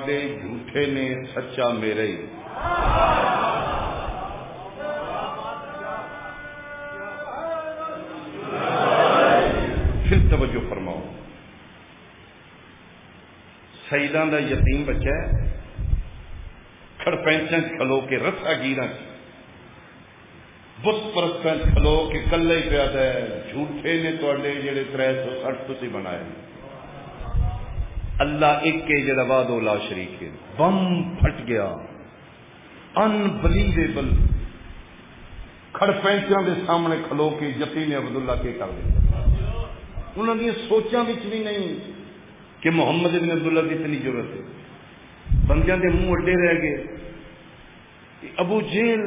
تواڈے جھوٹے نے سچا میرے ہی. پھر توجہ فرماؤ، سیداں دا یتیم بچہ ہے، کھڑپینچاں کھلو کے رسا گیراں بت پرستاں کھلو کے کلے ہی پیا ہے. جھوٹے نے تواڈے جڑے 360 تسی بنائے. اللہ ایک کے جڑا وحدہ لا شریک ہے. بم پھٹ گیا، انبلیویبل. کھڑپینچاں دے سامنے کھلو کے یتیم عبداللہ کے کر دیا. انہوں نے سوچاں وچ بھی نہیں کہ محمد بن عبداللہ کی اتنی ضرورت ہے. بندیاں دے منہ اڈے رہ گئے. ابو جہل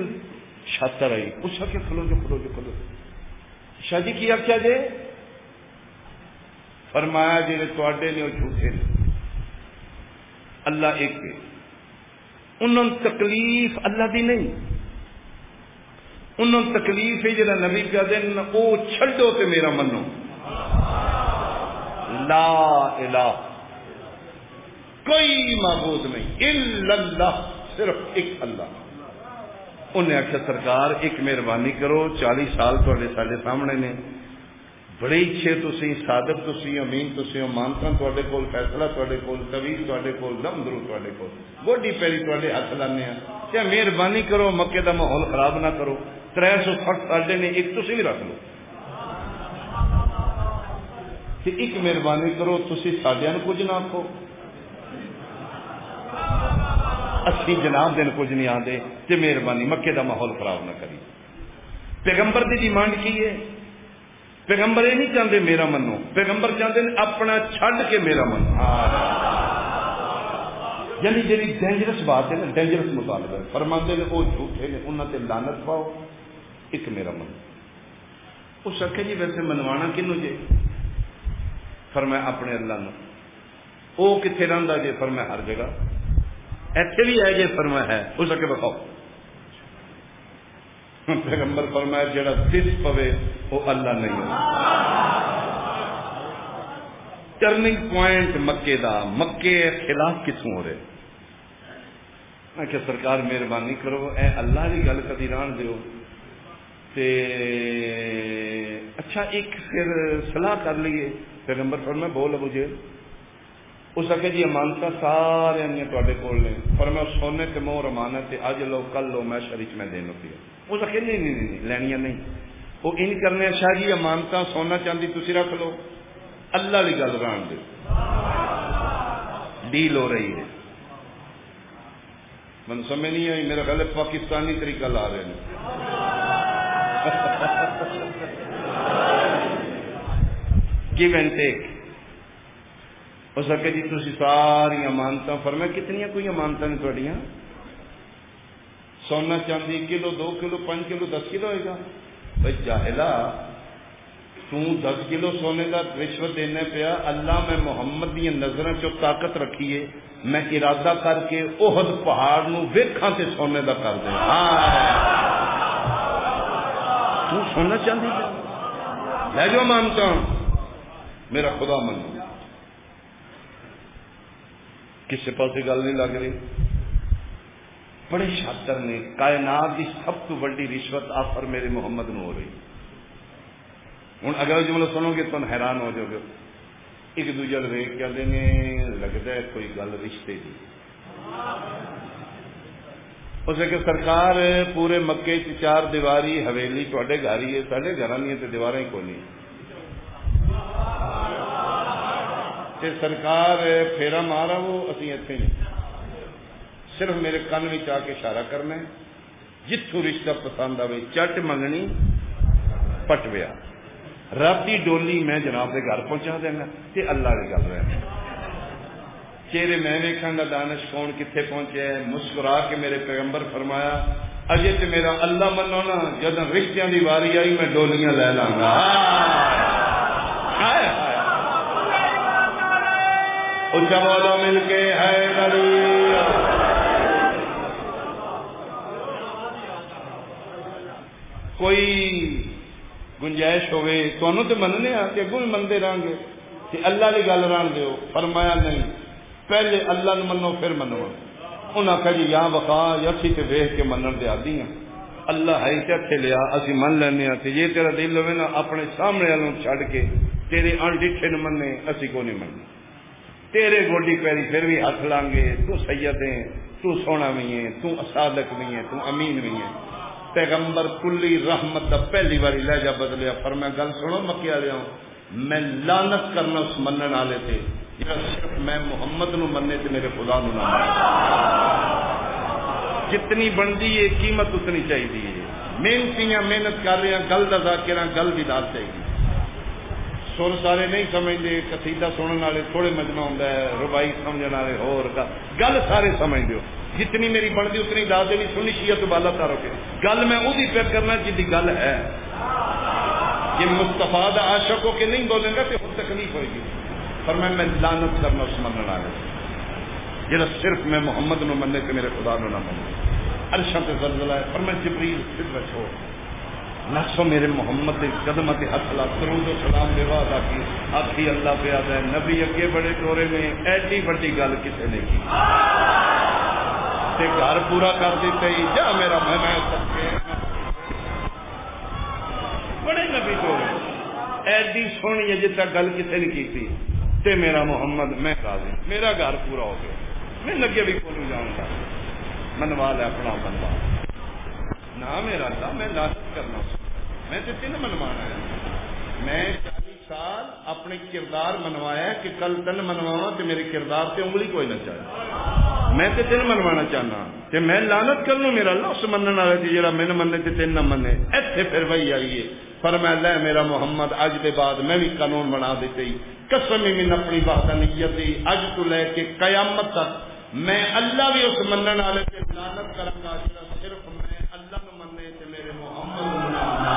چھاتر آئی، اس کے کھلو جو کھلو جو کھلو. شاہ جی کی آخیا جے؟ فرمایا جڑے تواڈے نے وہ جھوٹے نے، اللہ ایک ہے. انہوں تکلیف اللہ دی نہیں، انہوں تکلیف ہے جڑا نبی پیا دین او چھڈو تے میرا منو. لا الہ، کوئی معبود نہیں الا اللہ، صرف ایک اللہ. انہیں آخیا سرکار ایک مہربانی کرو، 40 سال تھوڑے سارے سامنے نے، بڑے اچھے تسی، صادق تسی، امین تسی، مانتا تھوڑے کول، فیصلہ تھوڑے کول، طویل تھوڑے کول، دم درو تھوڑے کول، گوڈی پیری تھوڑے ہاتھ لانے ہیں. کیا مہربانی کرو مکے دا ماحول خراب نہ کرو. 360 ساڈے نے، ایک تسی بھی رکھ لو. کہ ایک مہربانی کرو تسی ساڈیاں نوں کچھ نہ آکھو، اسی جناب دن کچھ نہیں آتے. تے مہربانی مکے دا ماحول خراب نہ کری. پیغمبر دی ڈیمانڈ کی ہے؟ پیغمبر یہ نہیں چاہتے میرا منو، پیغمبر چاہتے ہیں اپنا چھڈ کے میرا منو. یعنی جی ڈینجرس بات ہے نا، ڈینجرس مطالبہ ہے. فرماندے نے وہ جھوٹے نے، انہاں تے لعنت پاؤ، ایک میرا منو. اس آخے جی ویسے منوانا کنوں جے؟ فرمایا اپنے اللہ نو. وہ کتنے رہندا جے؟ فرمایا ہر جگہ. ایتھے بھی ہے جے؟ فرمایا ہے. اس آخے بتاؤ. پیغمبر فرمایا جڑا دس پوے وہ اللہ نہیں ہے. ٹرننگ پوائنٹ مکے دا، مکے خلاف کتوں ہو رہے. میں کہ سرکار مہربانی کرو، اے اللہ کی گل کدی ران دیو. تے اچھا ایک پھر صلاح کر لیے. پیغمبر فرمایا بول ابو جہل. اس آخر جی امانت سارے تے کول نے. فرمایا سونے تے مور امانت تے اج لو کل لو میں شریک میں دین پیا. اس آخر نہیں نہیں نہیں لینیاں نہیں. وہ ان کرنے شاہ جی امانت سونا چاندی تسی رکھ لو، اللہ کی گل ران دے. ڈیل ہو رہی ہے. من سمجھ نہیں آئی. میرا خیال ہے پاکستانی طریقہ لا رہے ہیں. Give and take. اس آخر جی تھی ساری امانت. فرمایا کتنی کوئی امانت نے تھوڑیاں؟ سونا چاندی کلو 2 کلو 5 کلو 10 کلو ہوئے گا. بھائی جاہلا تو 10 کلو سونے کا رشوت دینا پیا. اللہ میں محمد دیا نظر چ طاقت رکھیے، میں ارادہ کر کے احد پہاڑ نو ویکھاں تے سونے دا کر دیں. تو سونا چاندی لے جو مانتا میرا خدا من. کسی پاس گل نہیں لگ رہی. بڑے شاطر نے. کائنات کی سب تو بڑی رشوت آفر میرے محمد نو ہو رہی. ہوں اگر جملہ سنو گے تو حیران ہو جاؤ گے. ایک دوجے ویک کہتے ہیں لگتا ہے کوئی گل رشتے کی. اس کہ سرکار پورے مکے 4 دیواری حویلی تے گھر ہی ہے، سارے گھر نہیں تو دیوار ہی کون. سرکار پھیرا مارا وہ اسی اتنے نہیں، صرف میرے کن میں آ کے اشارہ کرنا ہے. جتوں رشتہ پسند آئے چٹ منگنی پٹویا. راتی ڈولی میں جناب کے گھر پہنچا دینا. تے اللہ کی گل رہے. چہرے میں ویکھاں گا دانش کون کتنے پہنچے ہے. مسکرا کے میرے پیغمبر فرمایا اجے تے میرا اللہ منو نا، جب رشتیاں دی واری آئی میں ڈولیاں لے لاں گا. اچھا بولو مل کے ہے نبی. کوئی گنجائش ہوئے تو مننے آ کے اگوں بھی منتے رہن گے کہ اللہ کی گل ران دیو. فرمایا نہیں. پہلے اللہ نو منو پھر منو. انہاں کہا جی یا وقا اسی تے ویکھ کے منن دے عادی ہاں. اللہ ہے تے اتھے لیا اسی من لینے ہاں. تے یہ تیرا دل ہوے نا اپنے سامنے والوں چھڈ کے تیرے انڈٹھے نو مننے اسی کو نہیں مننے. تیرے گوڈی پیری پھر بھی ہاتھ لائیں گے. تو سید ہے, تو سونا بھی ہے, تو صادق بھی ہے, تو امین بھی ہے. پیغمبر کلی رحمت دا پہلی باری لہجہ بدلیا. فرمایا گل سنو مکے والےوں, میں لعنت کرنا اس منن والے تے جڑا صرف میں محمد نو مننے تے میرے خدا نو نہ مننے. جتنی بنتی ہے قیمت اتنی چاہیے. محنتیاں محنت کر رہے ہیں, گل دا ذاکرہ گل بھی دس چاہیے. سر سارے نہیں سمجھتے, قصیدہ سننے والے تھوڑے مجمع ہوتا ہے, ربائی سمجھنے والے ہور گل سارے سمجھتے ہو. جتنی میری بنتی اتنی دس دینی. سنی شیعہ تو بالا تارو کے گل میں وہی پہ کرنا جی گل ہے. یہ مصطفیٰ دا عاشق ہو کے نہیں بولیں گا تو خود تکلیف ہوئے گی. پر میں لعنت کرنا اس منن والے جڑا صرف میں محمد نو مننے تے میرے خدا نو نہ مننے. عرشاں تے زلزلہ ہے. پر میں جبریل خدمت چھوڑ نسو میرے محمد کے قدم تے ہاتھ لا درود و سلام دے بعد آخی اللہ پہ آتا ہے نبی اگے بڑے دورے میں ایڈی بڑی گل کسی نے کی تے گھر پورا کر دیتے ہی جا میرا میں بڑے نبی دورے ایڈی سونی ہے جتنا گل کسی نے کی تھی تے میرا محمد میں راضی, میرا گھر پورا ہو گیا. میں لگے بھی کو نہیں جان گا. منوا لے اپنا منوا نہ میرا اللہ, میں لازم کرنا میں تو تین منوانا ہے. میں 40 سال اپنے کردار منوایا کہ کل تن منوانا تو میرے کردار سے انگلی کوئی نہ چاہے. میں تو تین منوانا چاہنا کہ میں لعنت کر لوں میرا اللہ اس منن والے کی جڑا میں مننے تے تین نہ منے. ایتھے پھر وہی آئیے فرمایا لے میرا محمد اج دے بعد میں بھی قانون بنا دیتے ہی قسم من اپنی وحدانیت اج تو لے کے قیامت تک میں اللہ بھی اس منن والے تے لعنت کروں گا جڑا صرف میں اللہ نو مننے تے میرے محمد نو مننا.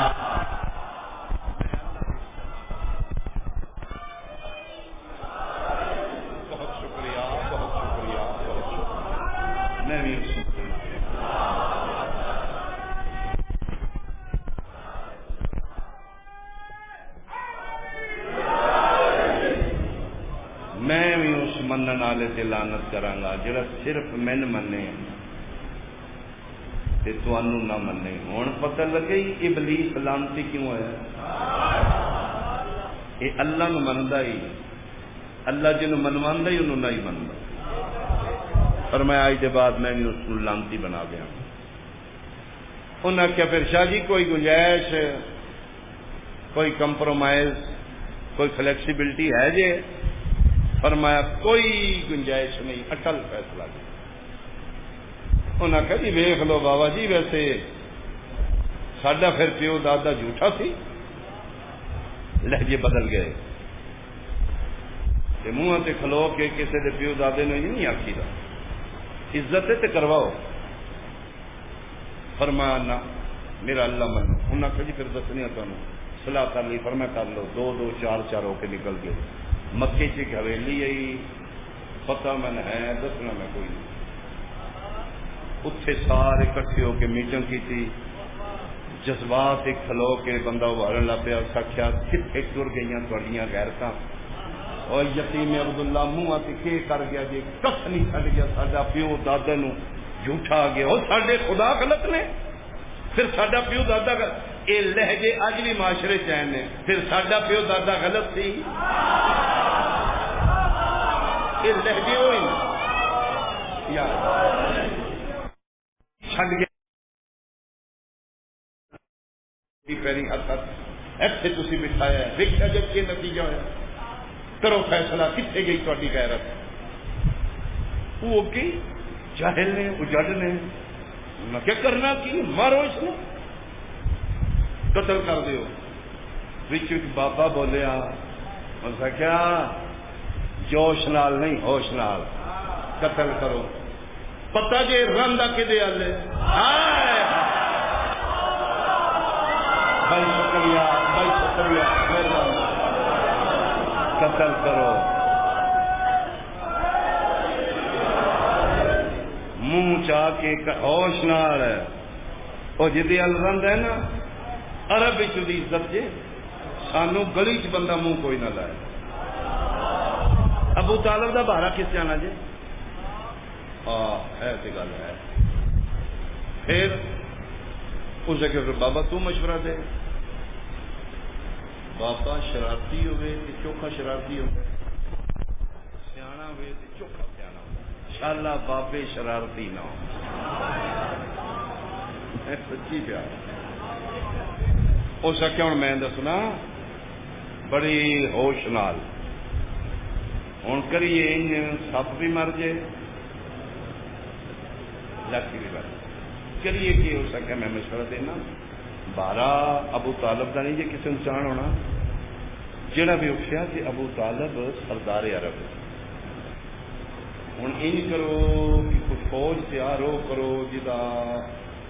بہت شکریہ, بہت شکریہ, بہت شکریہ. میں بھی میں بھی اس منن والے تے لعنت کراں گا جڑا صرف مین منے تے تانوں نہ منے. ہن پتہ لگے ابلیس لعنتی کیوں ہے. یہ اللہ نو مندا ہی, اللہ جنوں منواندا ہی انہوں نہیں مندا. فرمایا اج دے بعد میں بھی اس کو لعنتی بنا گیا. انہاں کیا پھر شاہ جی کوئی گنجائش, کوئی کمپرومائز, کوئی فلیکسیبلٹی ہے جی؟ فرمایا کوئی گنجائش نہیں, اٹل فیصلہ دیا. انہاں کہا جی ویکھ لو بابا جی ویسے ساڈا پھر پیو دادا جھوٹا سی, لہجے بدل گئے تے منہ تے کھلو کے کسی دے پیو دادے نے نہیں آکھی دا, عزت تے کرواؤ. فرمایا نہ میرا اللہ منو. انہاں کہا جی پھر دسنی تانوں صلاح کر لی. فرمایا کر لو. 2 2 4 4 ہو کے نکل گئے. مکے چ حویلی آئی, پتہ من ہے دسنا میں کوئی نہیں. اتنے سارے کٹھے ہو کے میٹنگ کی تھی. جذبات ایک کھلو کے بندہ ابھارن لگ پیا. سکھیا کتنے ٹر گئی تھوڑیاں غیرتاں. اور یتیم عبداللہ منہ کے کر گیا جی کس نہیں چڑ گیا. ساڈا پیو دادا نو جھوٹا آ گیا. وہ سارے خدا غلط نے, پھر ساڈا پیو دادا یہ لہجے اج بھی معاشرے چین نے. پھر ساڈا پیو دادا غلط سی, یہ لہجے ہوئی چھڈ گیا پیری ہاتھ ایسے تھی بٹھایا. دیکھا جب کہ نتیجہ ہوا. کرو فیصلہ کتنے گئی تاری غیرت. وہ کی جاہل نے, اجڑ نے, کیا کرنا کی مارو اس نے, قتل کر دیو. بچ بابا بولیا اور کیا جوش نال نہیں ہوش نال قتل کرو. پتہ جی رندا کدے والے. بھائی شکریہ, بھائی شکریہ, مہربانی قتل کرو. منہ چاہ کے ہوش نال. وہ جدی الرند ہے نا عرب دی عزت جے, سانو گلی چ بندہ منہ کوئی نہ لائے. ابو طالب دا بارہ کس جانا جی؟ ہے تو گل ہے. پھر اسے کہ بابا تو مشورہ دے. بابا شرارتی ہوئے تو چوکھا شرارتی ہوئے, سیاح ہوئے تو چوکھا سیاح ہو. انشاءاللہ بابے شرارتی نہ ہو. سچی پیار. اس آخیا ہوں میں دسنا بڑی ہوش نال ہوں کریے سپ بھی مر جائے لاٹھی بھی مر کریے کہ ہو سکے. میں مشورہ دینا بارہ ابو طالب کا نہیں جی کسی نقصان ہونا. جہاں بھی اٹھیا کہ ابو طالب سردار عرب. ہوں یہ کرو کہ کوئی فوج تیار ہو کرو جا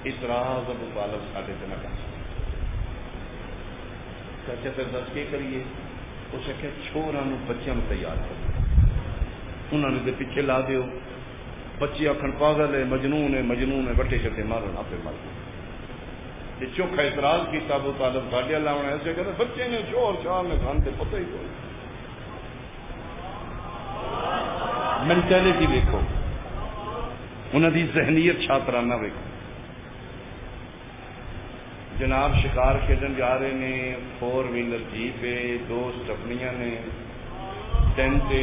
اعتراض ابو طالب سارے سے نہ کر. اچھا پھر دس کے کریے. اس آخیا چھوڑا بچوں کو تیار کرو, انہوں نے پیچھے لا دیو. بچے آخر پاگل ہے مجنون ہے مجنون ہے بٹے چٹے مارو آپ مر گئے. چوکھا اعتراض کیا ابو طالب ساڈے اللہ ہونا ایسے کہتے بچے نے شور شاہ نے کھان سے پتہ ہی کوئی. مینٹلٹی دیکھو انہوں کی ذہنیت چھاترانہ دیکھو. جناب شکار کھیلن جا رہے ہیں, 4 ویلر جیپ ہے, 2 سٹپنیاں نے, ٹینٹ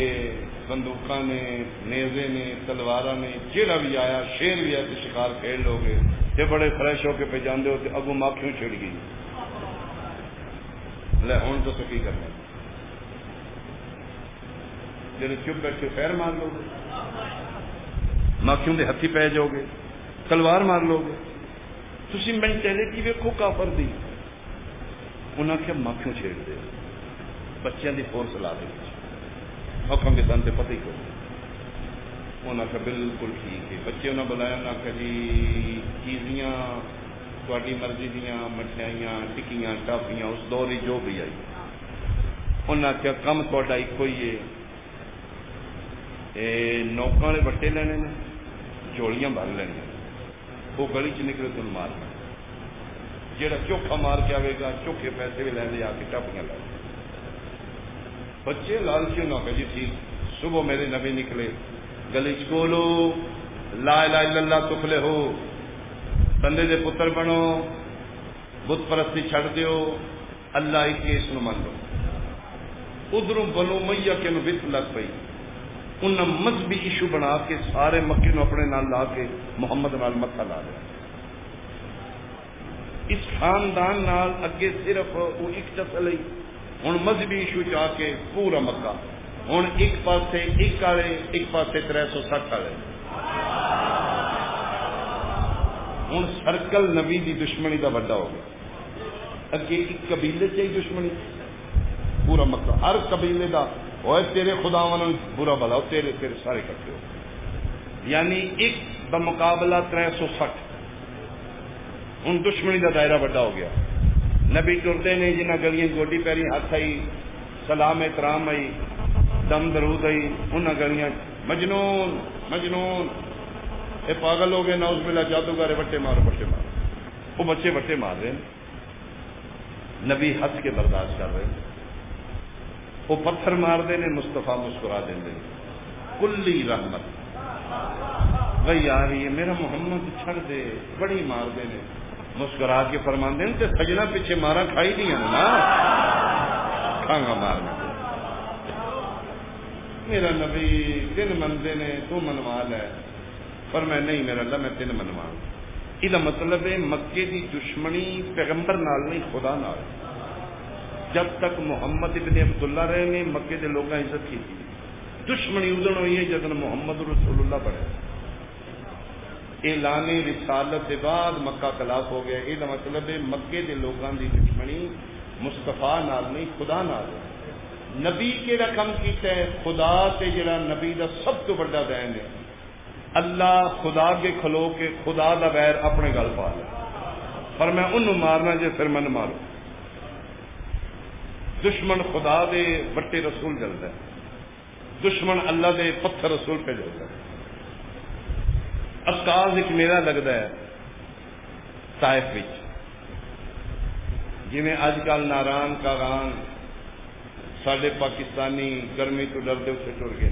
بندوق نے, نیزے نے, تلوار نے. جہاں بھی آیا شیر بھی آیا تو شکار کھیل لو گے. یہ بڑے فریش ہو کے پہ جانے ہو تو اگو ماکھیوں چھڑ گئی. لے ہوں تو کی کرنا جی چپ بیٹھے پیر مار لو گے, ماکھیوں کے ہاتھی پی جاؤ گے, تلوار مار لو گے. تھی مینٹلٹی ویکو کافر دی. انہیں آخیا ماکھیوں چھیڑ دے بچوں کی فورس لا دے آخان کے تن سے پتہ ہی کرو. انہوں نے آخیا بالکل ٹھیک ہے. بچے انہیں بلایا, انہیں آخیا جی چیزیاں تاری مرضی دیا مٹھائیاں ٹکیاں ٹافیاں اس دور ہی جو بھی آئی. انہیں آخیا کم تا ایک ہی ہے, نوکاں والے بٹے لینے نے, جوڑیاں بھر لینی, وہ گلی چ نکلے تم مار جہاں چوکھا مار کے آئے گا چوکھے پیسے بھی لے آ کے ٹافیاں لے. بچے لالچی نہ کہ جی ٹھیک. صبح میرے نبی نکلے گلی چولو لا الہ الا اللہ تفلے ہو, بندے دے پتر بنو, بت پرستی چھڑ دیو, اللہ ہی کیس نو من لو. ادھر بنو میاں کے بت لگ پئی. انہیں مذہبی ایشو بنا کے سارے مکے نو اپنے نال لا کے محمد نال متھا لا لیا. اس خاندان نال اگے صرف وہ ایک چسل ہی. ہوں مذہبی ایشو چاہ کے پورا مکہ ہوں ایک پاسے ایک والے ایک پاسے 360 والے. ہوں سرکل نبی دی دشمنی دا بڑا ہو گیا. اگے ایک قبیلے سے ہی دشمنی پورا مکہ ہر قبیلے دا اور تیرے خداواں برا بلا تیرے تیرے سارے کٹے ہو. یعنی ایک بمقابلہ 360. ہوں دشمنی دا دائرہ بڑا ہو گیا. نبی ٹرتے نے جنہ گلیاں گوڈی پیری ہاتھ آئی سلام احترام آئی دم درود آئی. انہیں گلیاں مجنون مجنون یہ پاگل ہو گئے ناؤز باللہ جادوگر بٹے مارو بٹے مارو. وہ بچے بٹے مار رہے ہیں. نبی ہنس کے برداشت کر رہے ہیں. وہ پتھر مار دے نے مصطفیٰ مسکرا دیں. کلی رحمت بھائی آ رہی ہے میرا محمد چھڑ دے بڑی مار دے نے مسکرا کے فرما دیں تے سجنا پیچھے مارا کھائی دیا نا کھانگا مارنا. میرا نبی 3 منتے نے تو منوا لے پر میں نہیں میرا اللہ میں 3 منوا. یہ مطلب ہے مکے دی دشمنی پیغمبر نال نہیں خدا نال. جب تک محمد ابن عبداللہ رہے نے مکے دے لوگاں عزت کی تھی. دشمنی ادھر ہوئی ہے جب محمد رسول اللہ بڑھے. اعلان رسالت کے بعد مکہ خلاف ہو گیا. یہ مطلب ہے مکے دے لوگاں دی دشمنی مصطفیٰ نال نہیں خدا نال. نبی کے رقم کیتا ہے خدا تے جڑا نبی دا سب تو بڑا دین ہے. اللہ خدا کے کھلو کے خدا دا ویر اپنے گل پا لے پر میں انہوں مارنا جے پھر من مارو. دشمن خدا دے بٹے رسول جلدا ہے. دشمن اللہ دے پتھر رسول پہ جلدا ہے. اسکاز ایک میلہ لگتا ہے طائف وچ جی اج کل ناران کاغان سارے پاکستانی گرمی تو ڈردے اتنے ٹر گئے.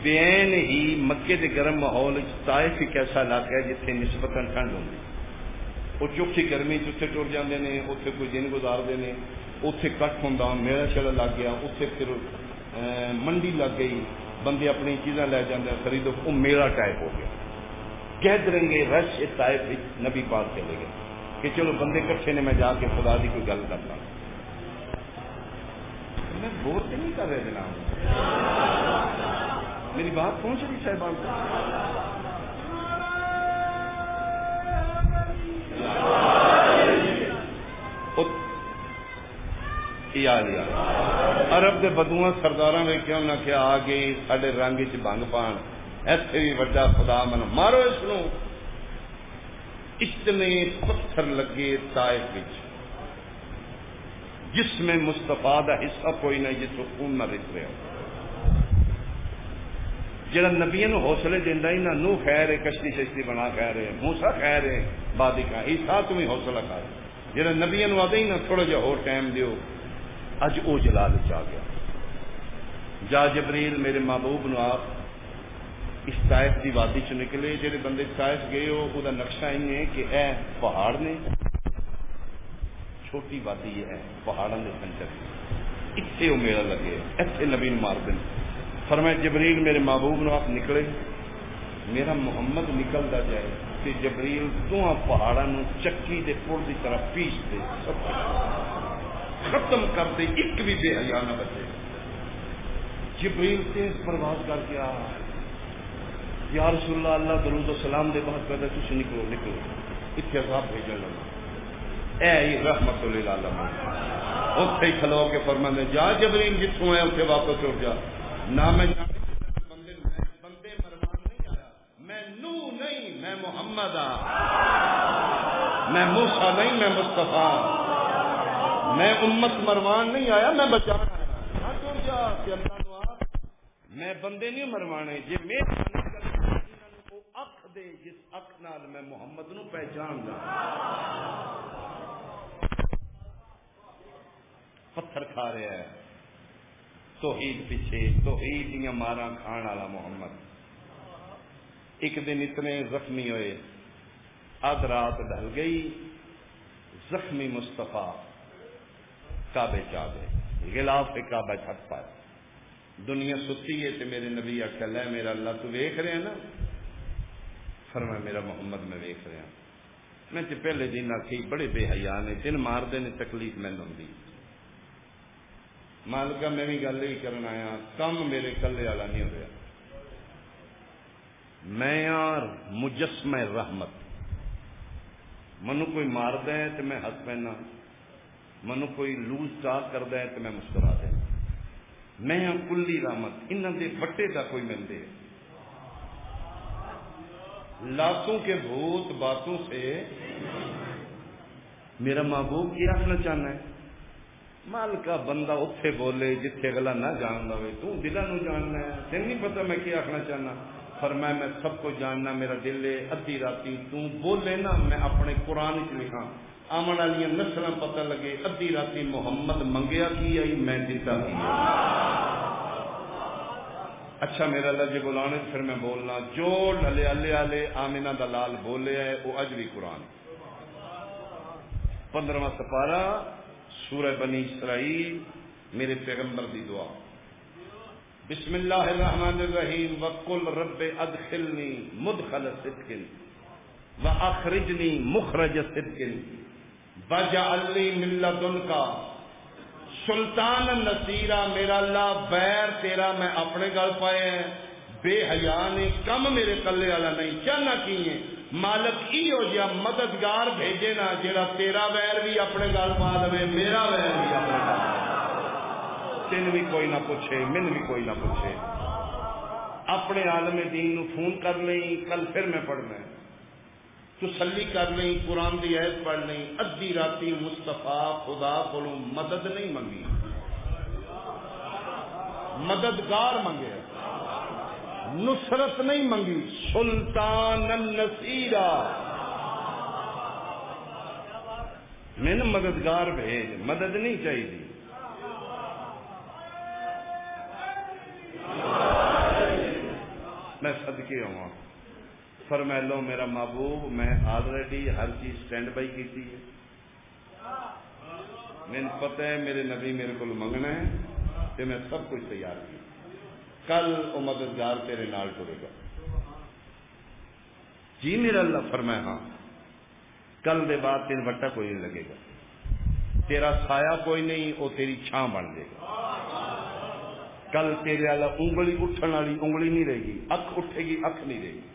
بین ہی مکے کے گرم ماحول طائف ایک ایسا علاقہ ہے جتنے نسبتاً ٹھنڈ ہوتی. وہ چوکھی گرمی اتنے ٹر جاتے ہیں, اتنے کوئی دن گزارتے ہیں, اتنے کٹ ہوں, میلہ شیلا لگ گیا, اتنے پھر منڈی لگ گئی, بندے اپنی چیزاں لے جاتے ہیں خریدو, وہ میلہ ٹائپ ہو گیا. گیدرنگ رش طائف نبی پاک چلے گئے کہ چلو بندے کٹھے نے, میں جا کے خدا دی کوئی گل کرتا. میں بور تو نہیں کر رہے جناب, میری بات پہنچ رہی صاحبان کو؟ عرب کے بدواں سردار ویکیا انہیں کیا آ گئی سارے رنگ چ بنگ پان, ایسے بھی وڈا خدا من مارو اس کو. اتنے پتھر لگے طائف جس میں مصطفیٰ دا حصہ کوئی نہیں, جس کو خون نہ رس رہا. جڑا نبیوں کو حوصلے دینا ہی نہ نوح خیر ہے, کشتی ششتی بنا خیر ہے, موسیٰ خیر ہے, بادی کا عیسیٰ تم ہی حوصلہ کر. جڑا نبیوں کو آدھے ہی نہ تھوڑا جہا اور ٹائم دیو, اج او جلال چاہ گیا. جا جبریل میرے محبوب نو آپ اس طائف دی وادی چ نکلے. جڑے بندے طائف گئے ہو وہ نقشہ ہی ہے کہ اے پہاڑ نے, چھوٹی وادی ہے, پہاڑوں کے سنچر, اتنے وہ میلہ لگے, اتنے نبی مار دیں. فرمایا جبریل میرے محبوب نو آپ نکلے, میرا محمد نکلتا جائے تو جبریل دونوں پہاڑوں چکی دے پل کی طرح پیس دے, سب ختم کر دے, ایک بھی بے حیا نہ بچے. جبریل تیز پرواز کر کے آ, یا رسول اللہ, اللہ درود و سلام دے بہت پیدا, تھی نکلو نکلو, اتنے عذاب بھیجنے لگا. اے رحمت للعالمین. اتنے کھلو کے فرمانے جا جبریل جتوں ہے اتنے واپس اٹھ جا. نہ میں بندے مرمان نہیں آیا, میں نوح نہیں میں محمد آ, میں موسیٰ نہیں میں مصطفیٰ, میں امت مروان نہیں آیا, میں بچانا آیا. ٹر جا کہ اللہ دعا میں بندے نہیں مروانے, جی میں اکھ دے جس اکھ نال میں محمد نو پہچان دا. پتھر کھا رہا ہے توحید پیچھے, توحید دیا مارا کھان والا محمد. ایک دن اتنے زخمی ہوئے, آدھ رات ڈھل گئی, زخمی مصطفیٰ کعبے چاہ گئے, غلاف کعبہ چھت پائے. دنیا ستی ہے تو میرے نبی آخیا لے میرا اللہ تو ویکھ رہے ہیں نا؟ فرمایا میرا محمد میں ویکھ رہا. میں پہلے دن آخی بڑے بے حیا نے, دن مار دے نے, تکلیف میں ہوندی. مالکا میں بھی گل ہی کرنا آیا, کم میرے کلے والا نہیں ہو رہا. میں یار مجسمہ رحمت, منو کوئی مارد ہے تو میں ہس پینا, منو کوئی لوز ٹاک کرتا ہے تو میں مسکرا دینا. میں ہاں کلی رحمت, انہوں دے بٹے دا کوئی ملتے. لاتوں کے بھوت باتوں سے میرا محبوب کیا آخنا چاہنا ہے؟ مالکا بندہ اتنے بولے جتھے اگلا نہ جان لے, تو دلوں نو جاننا ہے, تین نہیں پتا میں کیا آخنا چاہنا. فرمایا میں سب کو جاننا, میرا دل ہے. ادھی راتی تو بولے نا میں اپنے قرآن چ لکھا, آمن والی نسل پتہ لگے. ادھی راتی محمد منگیا کی آئی, میں دیتا کی. اچھا میرا اللہ جی بلانے پھر میں بولنا, جو ڈلے آلے آلے آمینہ دلال بولے ہے وہ اج بھی قرآن. 15واں سپارہ سورہ بنی اسرائیل, میرے پیغمبر دی دعا. بسم اللہ الرحمن الرحیم. وقل رب ادخلنی مدخل صدق واخرجنی مخرج صدق واجعل لی من لدنک سلطان نصیرہ. میرا اللہ بیر تیرا میں اپنے گل پائے ہیں, بے حیا نے, کم میرے کلے والا نہیں. چاہنا کی ہے مالک ایو جا مددگار بھیجے نا جیڑا تیرا ویر بھی اپنے گل پا دے, میرا ویر بھی اپنے گل. تین بھی کوئی نہ پوچھے, من بھی کوئی نہ پوچھے. اپنے عالم دین نو فون کر لیں, کل پھر میں پڑھنا ہے, تسلی کر لیں, قرآن دی آیت پڑھ لیں. ادھی راتی مصطفیٰ خدا کو مدد نہیں منگی, مددگار منگے, نصرت نہیں منگی. سلطان النصیرہ, میں نے مددگار بھیج, مدد نہیں چاہیے. صدقے ہوا. فرمایا لو میرا محبوب میں آلریڈی ہر چیز سٹینڈ بائی کی ہے. مجھے پتہ ہے میرے نبی میرے کو منگنا ہے تو میں سب کچھ تیار کیا. کل وہ مددگار تیرے نال ٹرے گا. جی میرا اللہ. فرمایا ہاں. کل دے بعد تین وٹا کوئی نہیں لگے گا, تیرا سایہ کوئی نہیں, وہ تیری چھاں بن جائے گا. کل تیرے والا انگلی اٹھن والی انگلی نہیں رہے گی, اکھ اٹھے گی اکھ نہیں رہے گی.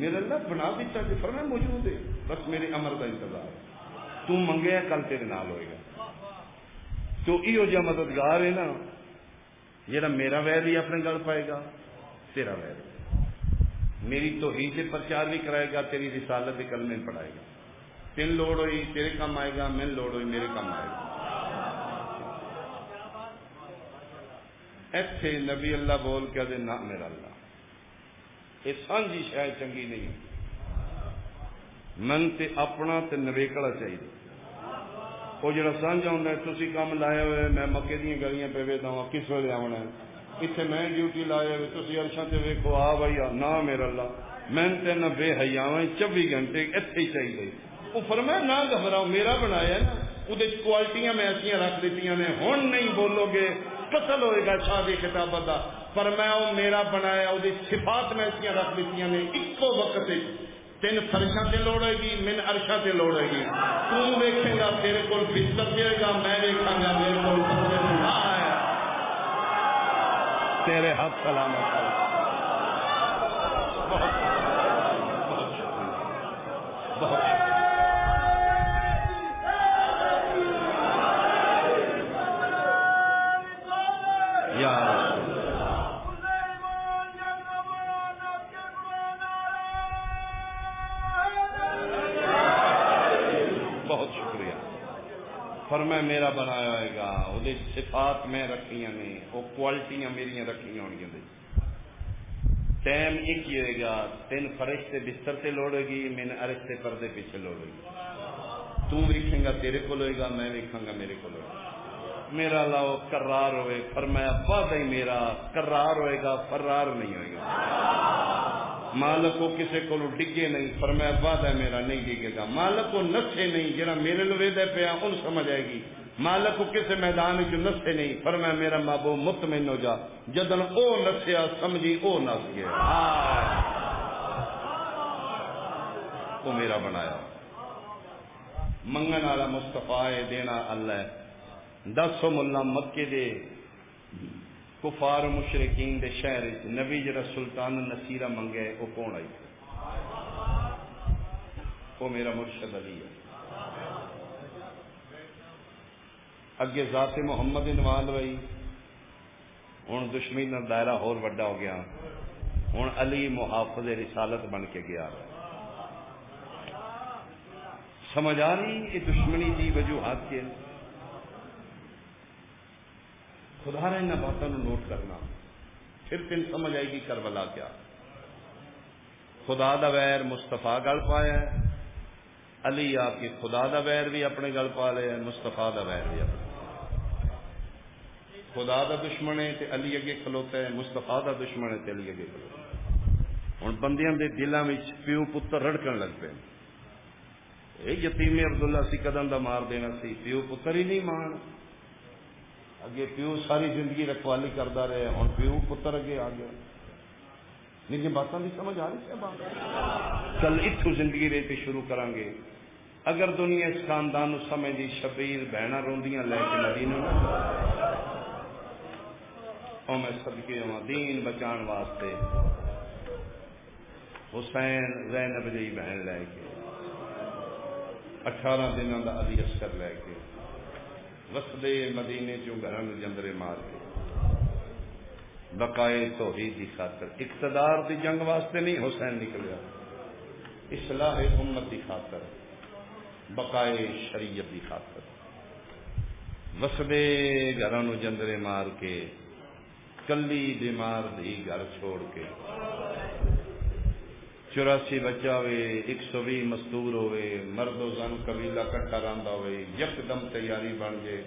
میرا اللہ بنا دیتا کہ فرمایا موجود ہے, بس میرے امر کا انتظار ہے. تو منگے کل تیرے نال ہوئے گا. تو یہ جو مددگار ہے نا, جہاں میرا ویر ہی اپنے گل پائے گا, تیرا ویر میری توحید سے پرچار بھی کرائے گا, تیری رسالت کے کلمے پڑھائے گا. تین لوڑ ہوئی تیرے کام آئے گا, میں لوڑ ہوئی میرے کام آئے گا. ایتھے نبی اللہ بول کے دے نہ میرا اللہ یہ سانجی شاید چنگی نہیں, من تے اپنا تے نویکڑا چاہیے. وہ جڑا سانجا ہوں تھی کام لائے ہوئے, میں مکے دیا گلیاں پہ ویدا ہوں کس ویلے آنا ہے, اتنے میں ڈیوٹی لائے ہوئے تھی عرشاں تے ویکھو آ بھائی نہ میرا اللہ میں تے نہ بے حیاواں 24 گھنٹے اتنے ہی چاہیے. وہ فرمایا نہ گھبراؤ, میرا بنایا نا, وہ کوالٹیاں میں ایسا رکھ دیتی نے, ہن نہیں بولو گے قتل ہوئے گا شادی خطابت کا. پر میں وہ میرا بنایا وہ صفات میں ایسا رکھ دیتی نے, ایکو وقت تین فرشاں تے لوڑ ہوئے گی, من عرشاں تے لوڑ ہوئے گی. تو ویکھے گا تیرے کول بستر دے گا, میں ویکھاں گا میرے کول بستر نہ ہے. تیرے ہاتھ سلامت ہے. بہت بہت یا بہت شکریہ. فرمایا میرا بنایا ہوئے گا, وہ صفات میں رکھیاں نے, وہ کوالٹیاں میریاں رکھیاں ہونگی. ٹائم ایک ہی ہوئے گا, تین فرشتے بستر سے لوڑے گی, میں عرش سے پردے پیچھے لوڑے گی. تو ویکھیں گا تیرے کو لوئے گا, میں ویکھاں گا میرے کو لوئے گا. میرا اللہ قرار ہوئے. فرمایا وعدہ ہی میرا قرار ہوئے گا, فرار نہیں ہوئے گا. مالک کو کسے کو ڈگے نہیں. فرمایا وعدہ میرا نہیں ڈگے گا. مالک کو نسے نہیں, جنا میرے لوے دے پیا ان سمجھ آئے گی. مالک کو کسے میدان جو نسے نہیں. فرمایا میرا محبوب مطمئن ہو جا, جدن او نسیا سمجھی او نس گیا. وہ میرا بنایا. منگن والا مصطفیٰ ہے, دینا اللہ ہے. 10 ملا مکے دے کفار مشرکین دے شہر نبی جڑا سلطان نصیرہ منگے وہ کون آئی؟ وہ میرا مرشد علی ہے. اگے ذات محمد نوال ہوئی, ہوں دشمن کا دائرہ اور وڈا ہو گیا. ہوں علی محافظ رسالت بن کے گیا. سمجھ آ رہی یہ دشمنی دی وجوہات کے؟ خدا رہا ان باتوں نوٹ کرنا, پھر تین سمجھ آئے گی کربلا کیا. خدا دا ویر مصطفیٰ گل پایا ہے, علی آپ کی خدا دا ویر بھی اپنے گل پا لیا, مصطفیٰ دا ویر بھی اپنے. خدا دا دشمن ہے تے علی اگے کھلوتا ہے, مصطفیٰ دا دشمن ہے تے علی اگے کھلوتا ہے. ہوں بندیاں دے دلاں وچ پیو پتر رڑکن لگ پے. یتیم عبداللہ سی قدم دا مار دینا سی, پیو پتر ہی نہیں مان. اگے پیو ساری زندگی رکھوالی کرتا رہے, ہوں پیو پتر اگے آ گیا. میری باتوں کی سمجھ آ رہی ہے؟ کل اتوں زندگی رہتے شروع کریں گے. اگر دنیا اس خاندان سمجھی شبیر بہنا روندیاں لے کے مدینے اور میں صدقے ہوا دین بچان واسطے حسین زینب جی بہن لے کے 18 دنوں کا علی اصغر لے کے وسدے مدینے چوں گھراں جندرے مار کے بقائے توحید کی خاطر, اقتدار دی جنگ واسطے نہیں حسین نکلیا, اصلاح امت کی خاطر, بقائے شریعت کی خاطر. وسدے گھراں جندرے مار کے کلی بیمار دی گھر چھوڑ کے 84 بچہ ہوئے, 120 مزدور ہوئے, مرد و زن قبیلہ کٹھا رہندا ہوئے, یکدم تیاری بن گئے.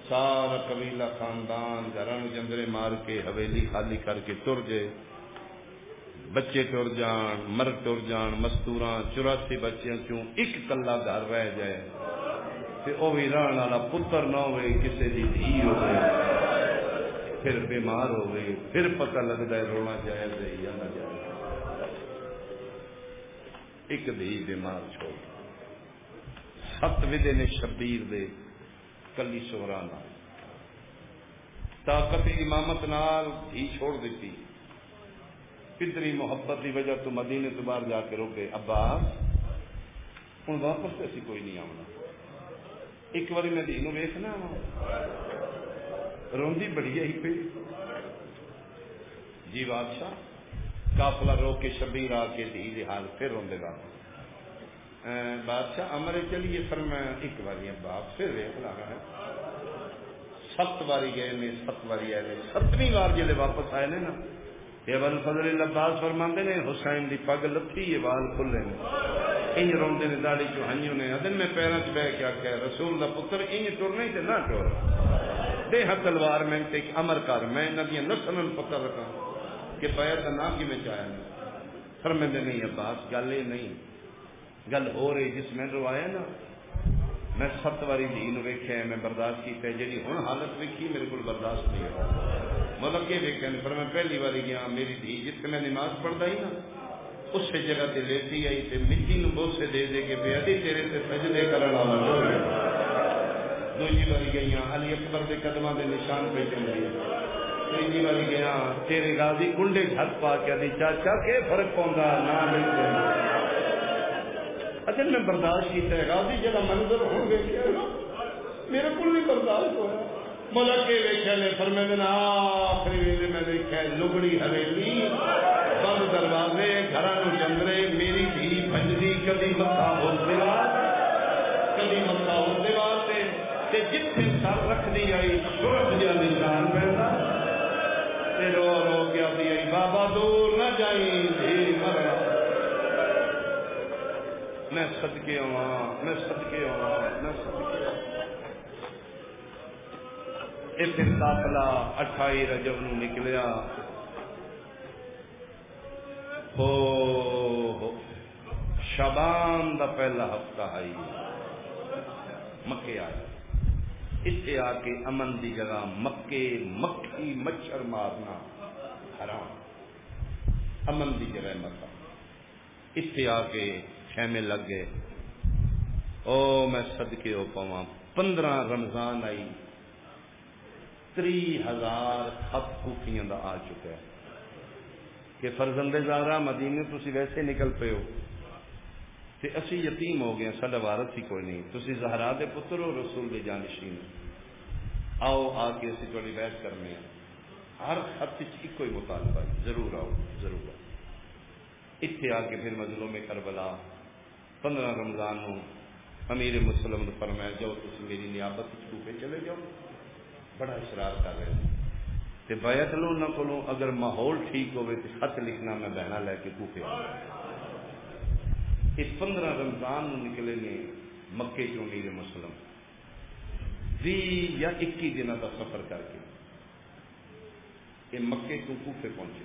سارا قبیلہ خاندان گھراں جندرے مار کے حویلی خالی کر کے تر گئے. بچے ٹر جان، مرد ٹر جان، مستوراں 84 بچیاں چوں ایک کلا گھر رہ جائے تے او بھی رہن والا پتر نہ ہوئے، کسے دی دھی ہوئے، پھر بیمار ہوئے، پھر پتہ لگتا ہے رونا جائز ہے یا نہ جائز۔ ایک دھی بیمار چھوڑ 7 ودے نے شبیر دے کلی سہرانا طاقت امامت نال دھی چھوڑ دیتی، پدری محبت کی وجہ تو مدینے تو باہر جا کے روکے، عباس ہوں واپس تو اسی کوئی نہیں آنا، ایک بار میں دھی ویخنا روندی بڑی آئی پہ جی بادشاہ قافلہ روک کے شبیر آ کے دھی دے حال پھر روندے گا بادشاہ امر چلیے فرمایا ایک باری باپ پھر ویخ لانا ہے 7 باری گئے نے 7 باری آئے 7ویں بار جلے واپس آئے نے نا یہ ابو فضل عباس فرماندے نے حسین دی پگ لتھی یہ وال کھلے نے انج روندے نے داڑھی چوں ہنجو نے ادن میں پیراں چ بیٹھ کے آکھیا رسول دا پتر انج ٹرنا تے نہ ٹر دے ہتھ تلوار میں تے امر کر میں انہاں دی نسلن پتر رکھاں کہ بیعت دا نام کیویں چاہیا نے فرماندے نہیں عباس گل یہ نہیں گل ہو رہی جس میں روایا نا میں 7 باری دھی نو ویکھیا میں برداشت کیتا جی ہن حالت ویکھی میرے کو برداشت نہیں ہوا مطلب کہ ویکھیا پر میں پہلی باری گیا میری دھی جتنے میں نماز پڑھتا ہی نا اس جگہ تے لیتی آئی تے مٹی نو بوسے دے دے کے بے ادی تیرے تے سجدے کرن والا ہو گیا دوسری باری گئی علی اکبر دے قدماں دے نشان پہ چل رہی تیسری باری گیا تیرے غازی کنڈے ہاتھ پا کے دی چاچا کے فرق پوندا نہ ملتے اصل میں برداشت کیتا ہے غازی جڑا منظر ہن ویکھیا میرے کو نہیں برداشت ہویا ملک کے ویکھیا نے فرمایا نا آخری ویلے میں ویکھیا لگڑی حویلی بند دروازے گھراں نو چندرے میری دھی بھجدی کدی متھا ہوندے کدی متھا ہوندے واسطے تے جتھے سر رکھدی آئی سورج جا نشان پیندا تے رو رو کے آدھی آئی بابا دور نہ جائی دھی مرا میں صدقے آواں میں صدقے آواں میں صدقے آواں پھر قافلہ 28 رجب نو نکلیا ہو شعبان دا پہلا ہفتہ آئی مکے آیا اتنے آ کے امن دی جگہ مکے مکھی مچھر مارنا حرام امن دی جگہ مکہ اتنے آ کے خیمے لگ گئے او میں صدقے ہو پواں 15 رمضان آئی 30,000 خط کوفیاں دا آ چکا ہے کہ فرزند زہرا مدینے تسی ویسے نکل پے ہو تے اسی یتیم ہو گئے ساڈا وارث ہی کوئی نہیں تسی زہرا دے پتر ہو رسول دے جانشین آؤ آ کے اسی تھوڑی بحث کرنے ہیں ہر خط وچ ایک کوئی مطالبہ ہے ضرور آؤ ضرور آؤ اتنے آ کے پھر مظلوم کربلا 15 رمضان نو امیر مسلم نے فرمایا جاؤ تسی میری نیابت کوفے چلے جاؤ بڑا اصرار کر رہے ہیں تے بیعت لو نہ کولو اگر ماحول ٹھیک ہوئے تو خط لکھنا میں بہنا لے کے کوفے آ یہ 15 رمضان نو نکلے نے مکے چوں امیر مسلم 20 یا 21 دن کا سفر کر کے یہ مکے تو کوفے پہنچے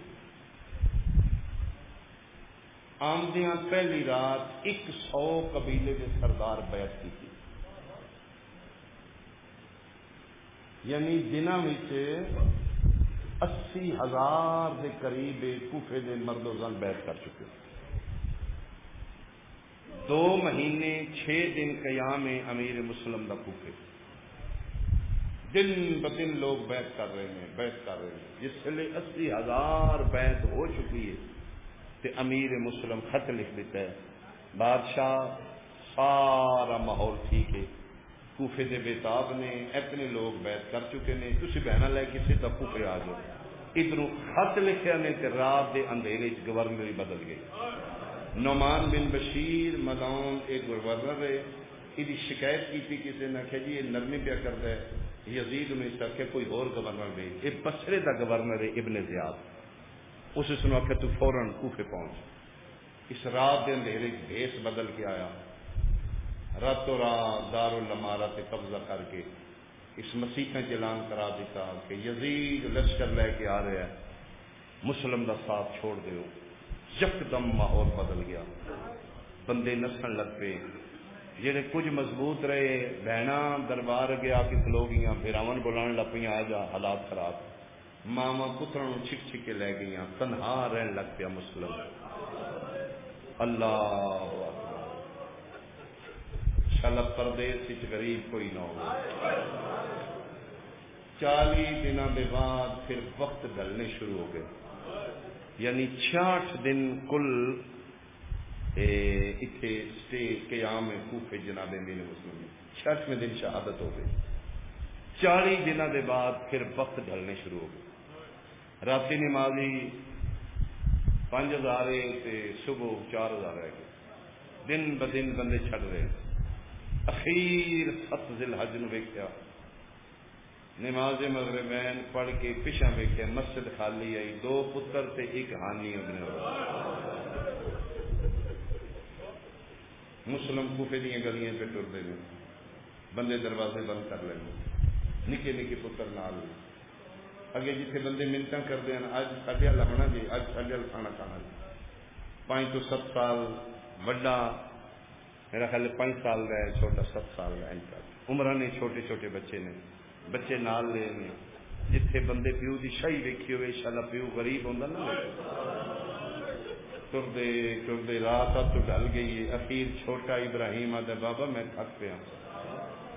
آمدیاں پہلی رات 100 قبیلے کے سردار بیعت کی تھی یعنی دنوں میں 80,000 کے قریب کوفے دے مرد و زن بیعت کر چکے 2 مہینے 6 دن قیام امیر مسلم دا کوفے دن بدن لوگ بیعت کر رہے ہیں جس سے 80,000 بیعت ہو چکی ہے تے امیر مسلم خط لکھ دیتا ہے بادشاہ سارا ماحول ٹھیک ہے کوفے دے بیتاب نے اتنے لوگ بیعت کر چکے نے تسی بہنا لے کسی دا کوفے آ جاؤ ادھروں خط لکھیا نے تے رات دے اندھیرے چ گورنر بدل گئی نعمان بن بشیر مدعون ایک گورنر ہے یہ شکایت کی تھی کسی نے کہ جی یہ نرمی پیا کرتا ہے یزید نے کہ کوئی اور گورنر دے یہ بصرے دا گورنر ہے ابن زیاد اس نے آخیا تو فوراً کوفے پہنچ اس رات دے اندھیرے بھیس بدل کے آیا راتوں رات دار الامارہ تے قبضہ کر کے اس مسیحیں اعلان کرا دیتا کہ یزید لشکر لے کے آ رہا ہے مسلم دا ساتھ چھوڑ دیو یکدم ماحول بدل گیا، بندے نسن لگ پے، جہے کچھ مضبوط رہے بہنا دربار اگے آ کے کھلو گئیاں، بھراون بلان لگ پہ آ جا، حالات خراب، ماوا پتروں چھک چھک کے لے گئیاں، تنہا رہن لگ پیا مسلم۔ اللہ شالا پردیس وچ غریب کوئی نہ ہو۔ 40 دنوں کے بعد پھر وقت ڈلنے شروع ہو گئے، یعنی 66 دن کل اتنے سٹے قیام کوفے جناب امیر مسلم، 66ویں دن شہادت ہو گئی۔ 40 دنوں کے بعد پھر وقت ڈلنے شروع ہو گئے، راتی نمازی 5000 تے صبح 4000 رہ گئے، دن بدن بندے چھڑ رہے۔ اخیر 7 ذی الحج نو ویکھیا، نماز مغربین پڑھ کے پیچھے ویکھیا، مسجد خالی آئی، 2 پتر تے 1 ہانی ابن مسلم کوفے دیا گلیاں پہ ٹرتے ہیں، بندے دروازے بند کر لیں، نکے نکے پتر نال اگے جتنے بندے منتاں کرتے ہیں، اج ساڈے ال ہونا جی، اج ساڈے ال کھانا کھانا جی، 5 تو 7 سال وڈا میرا خیال 5 سال کا ہے، چھوٹا 7 سال کا ہے، عمرہ نے چھوٹے چھوٹے بچے نے، بچے نال لے نے، جتھے بندے پیو دی شاہی ویکھی ہوئے انشاءاللہ پیو غریب ہوندا نا، ٹردے ٹردے رات اب تو ڈل گئی ہے، اخیر چھوٹا ابراہیم آدھا بابا میں تھک پیا،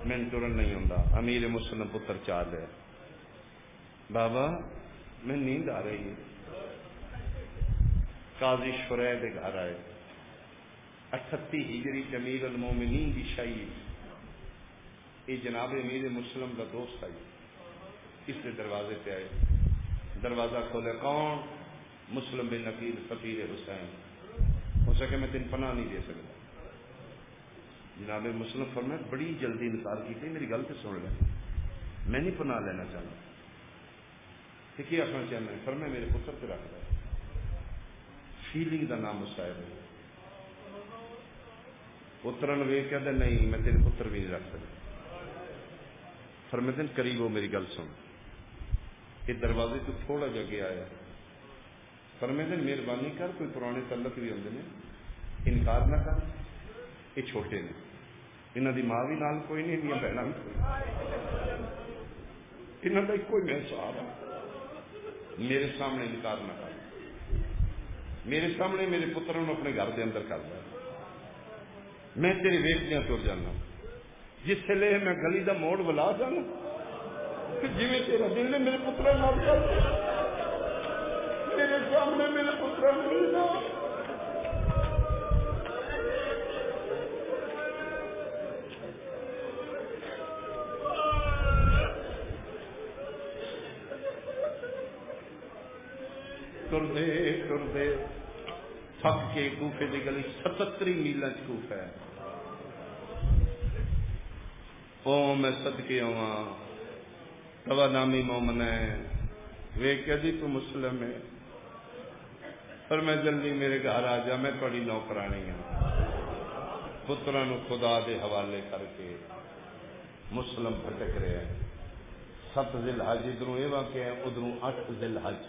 میں ٹرن نہیں ہوندا، امیر مسلم پتر چال ہے، بابا میں نیند آ رہی ہے، قاضی شریح دے گھر آئے، 38 ہجری امیر المومنین کی شاہی، یہ جناب امیر مسلم کا دوست آئی، اس نے دروازے پہ آئے، دروازہ کھولے، کون؟ مسلم بن عقیل فقیر حسین، ہو سکے میں تین پناہ نہیں دے سکتا۔ جناب مسلم فرمایا بڑی جلدی انکار کی، میری گل تو سن لے، میں نہیں پناہ لینا چاہتا، کہ کیا آخنا چاہنا ہے؟ فرمایا میرے پتر پہ رکھ دے، فیلنگ کا نام مصائب ہے، پتر نے ویکھ کہتا نہیں میں تیرے پتر بھی نہیں رکھ سکتا۔ فرماتے ہیں قریب ہو میری گل سن، یہ دروازے تو تھوڑا جا کے آیا، فرماتے ہیں مہربانی کر، کوئی پرانے تعلق بھی ہوندے نے، انکار نہ کر، یہ چھوٹے نے، انہاں دی ماں بھی نال کوئی نہیں، انہاں بہناں بھی کوئی نہیں، انہاں دا کوئی میں سہارا، میرے سامنے انکار نہ کر، میرے سامنے میرے پتروں نے اپنے گھر دے اندر کر دیا، میں تیرے ویکھدیاں ٹر جانا، جس لے میں گلی دا موڑ بلا جانا کہ جی میں تیرا دل نے میرے پتروں نال کر دیا، میرے سامنے میرے پتروں نے جا ٹردے تھک کے کوفے دی گلی 77 میلاں چ کوفہ ہے، او میں صدقے آواں توا نامی مومن ہے، ویکھیا جی تو مسلم ہے، پر میں جلدی میرے گھر آ جا، میں تھوڑی نوکرانی ہوں، پتراں نو خدا دے حوالے کر کے مسلم بھٹک رہے ہیں۔ 7 ذی الحج ادھروں یہ واقعہ ہے، ادھروں 8 ذی الحج،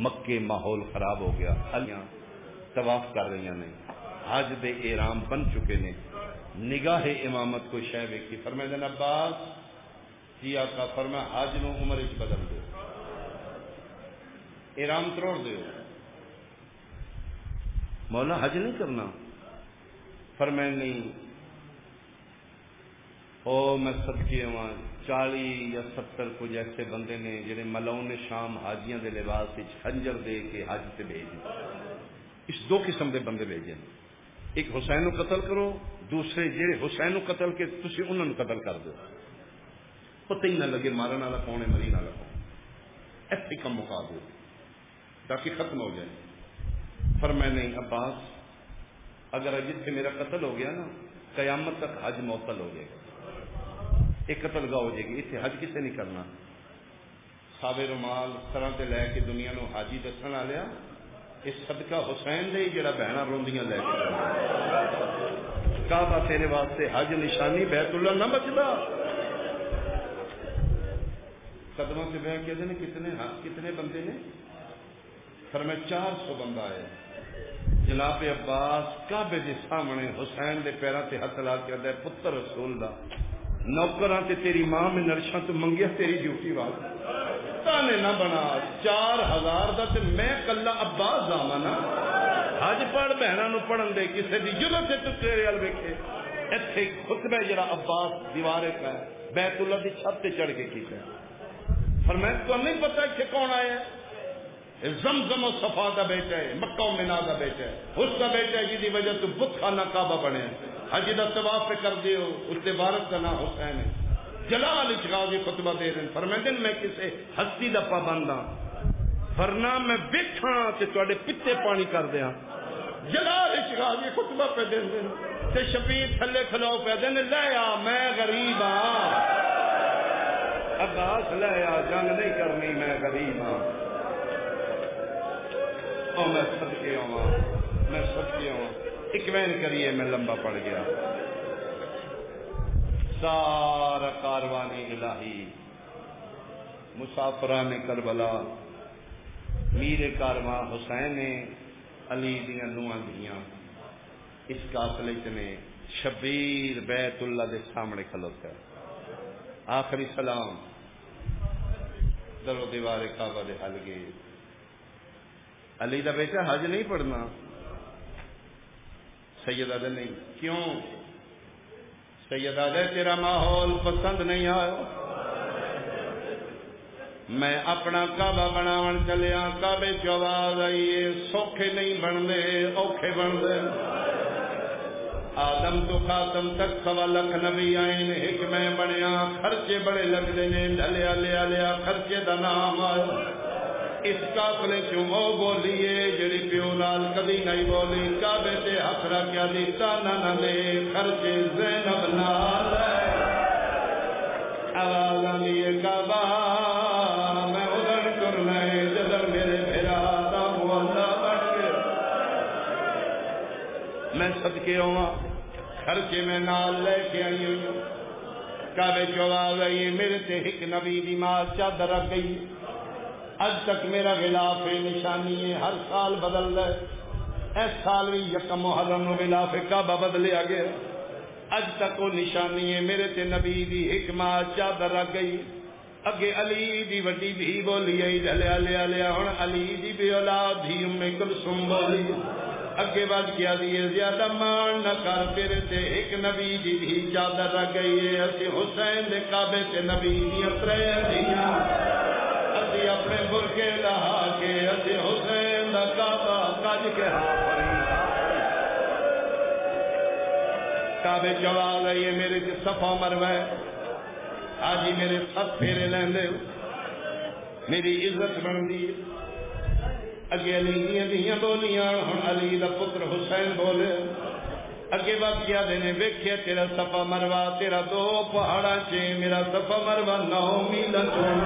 مکے ماحول خراب ہو گیا، حلیاں طواف کر رہی ہیں، حج دے احرام بن چکے نے، نگاہ امامت کو شے ویکھی، فرمایا جن عباس جی آقا، فرمایا حج نو عمر وچ بدل دو، احرام تروڑ دیو، مولا حج نہیں کرنا، فرمایا نہیں، او میں صدقے ہواں 40 یا 70 کچھ ایسے بندے نے جڑے ملعون شام حاجیاں دے لباس وچ خنجر دے کے حج تے بھیج دیتے، اس 2 قسم دے بندے بھیجے، ایک حسین نو قتل کرو، دوسرے جڑے حسین نو قتل کے تسی انہاں نو قتل کر دو، پتہ ہی نہ لگے مارن والا کون ہے مری نہ لگا، ایسے کم مکا دو تاکہ ختم ہو جائے۔ فرمایا نہیں عباس، اگر جتنے میرا قتل ہو گیا نا، قیامت تک حج معطل ہو جائے گا، ایک قتل گاہ ہو جائے گی، اتنے حج کسے نہیں کرنا۔ صحابہ رومال طرح تے لے کے دنیا نو حاجی دسن آ لیا، اس صدقہ حسین دے جڑا بہنا روندیاں لے کے کعبہ تیرے واسطے حج نشانی، بیت اللہ نہ بچدا، قدموں سے بہ کے کتنے بندے نے، فرمایا 400 بندہ ہے، جناب عباس کعبے دے سامنے حسین دے پیراں تے ہاتھ لا کے آندا ہے پتر رسول دا نوکراں تے تیری ماں میں نرشاں تو منگیا تیری ڈیوٹی وال تانے نہ بنا 4000 دا تے میں کلا عباس جاواں حج پڑھ بہناں نو پڑھن دے کسے دی ضرورت تے تو تیرے ال ویکھے ایتھے خطبہ جڑا عباس دیوارے کا بیت اللہ دی چھت تے چڑھ کے کیتا ہے فرمایا تو نہیں پتہ کہ کون آیا ہے زمزم و صفا کا بیٹا ہے مکہ و منا کا بیٹا ہے اس کا بیٹا ہے جس کی وجہ تو بت خانہ کعبہ بنے حج دا طواف پہ کر دیو اس کے وارث کا نام حسین ہے جلال غازی خطبہ دے رہے فرماتے میں کسے ہستی دا پابند ہاں ورنہ میں بیٹھا تے تواڈے پیچھے پانی کر دیاں جلال غازی خطبہ پہ دے تے شفیع تھلے کھلو پہ دے لے آ میں غریب ہاں عباس لے آ جنگ نہیں کرنی میں غریب ہاں میں صدقے آواں اکوین کریے میں لمبا پڑ گیا سارا کاروانی الہی مسافران کربلا میر کارواں حسین علی دیاں نواں دیاں اس قافلے نے شبیر بیت اللہ دے سامنے کھلوتا ہے آخری سلام درو دیوار کعبہ دے حل گئے علی دا بیٹا حج نہیں پڑھنا سیدہ دے نہیں کیوں سیدہ دے تیرا ماحول پسند نہیں آیا میں اپنا کعبہ بناون چلیا کعبے چ آواز آئی سوکھے نہیں بنتے اوکھے بنتے آدم تو خاتم تک 1.25 لاکھ نبی آئے ایک میں بنیا خرچے بڑے لگتے نے ڈلیا لیا لیا خرچے دا نام آیا اس قافلے چوں وہ بولیے جڑی پیو نال کبھی نہیں بولی کعبے تے ہاتھ رکھیا دی تانا نہ دے خرچے زینب نال آواز آئی کعبہ میں ادھر کرنا ہے جدر میرے بھرا دا مولا بن کے میں صدقے ہوا خرچے میں نال لے کے آئی ہوئی کعبے چ آواز آئی میرے تے ایک نبی دی ماں چادر رکھ گئی اج تک میرا غلاف نشانی ہے ہر سال بدل رہا اس سال بھی یکم محرم نو غلاف کعبہ بدلیا گیا اج تک وہ نشانی ہے میرے تے نبی دی حکمت چادر رکھ گئی اگے علی دی وڈی بھی بولی آئی ڈلیا لیا لیا ہن علی دی بھی اولاد دی ام کلثوم بولی اگے بات کیا دیے زیادہ مان نہ کر تیرے تے ایک نبی دی بھی چادر رکھ گئی ہے اسی حسین دے کعبے تے نبی دی ترے دیاں اپنے برکے لہا کے اسی حسین دا کعبہ کج کے کعبے چواز آئیے میرے سے صفا مروہ آج ہی میرے 7 پھیرے لیندے میری عزت بن دی اگے علی دیاں بولیاں ہن علی دا پتر حسین بولے اگے بات کیا دینے ویکھیا تیرا صفا مروہ تیرا 2 پہاڑاں چ میرا صفا مروہ 9 میل چون